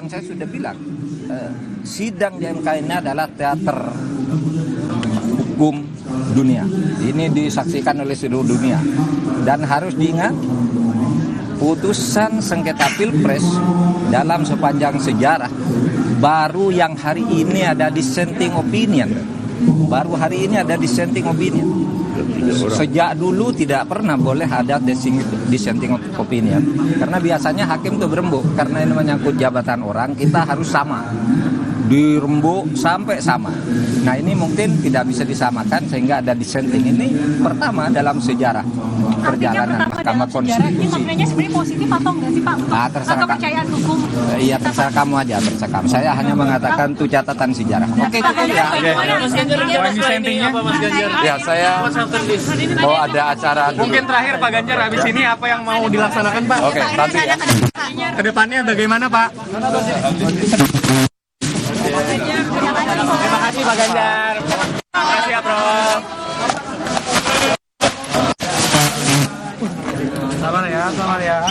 kan saya sudah bilang, sidang di MK ini adalah teater hukum dunia. Ini disaksikan oleh seluruh dunia. Dan harus diingat, putusan sengketa Pilpres dalam sepanjang sejarah baru yang hari ini ada dissenting opinion. Baru hari ini ada dissenting opinion. Sejak dulu tidak pernah boleh ada dissenting opinion. Karena biasanya hakim itu berembuk. Karena ini menyangkut jabatan orang, kita harus sama. Dirembuk sampai sama. Nah ini mungkin tidak bisa disamakan sehingga ada dissenting. Ini pertama dalam sejarah perjalanan Mahkamah Konstitusi. Ini maknanya sebenarnya positif atau enggak sih Pak? Terserah kepercayaan hukum. Iya terserah kamu aja, terserah kamu. Saya hanya mengatakan itu catatan sejarah. Oke, cukup ya. Ya, saya mau ada acara dulu. Mungkin terakhir Pak Ganjar, habis ini apa yang mau dilaksanakan Pak? Oke, nanti ya. Kedepannya bagaimana Pak? Terima kasih Pak Ganjar. Terima kasih ya Prof. Sabar ya.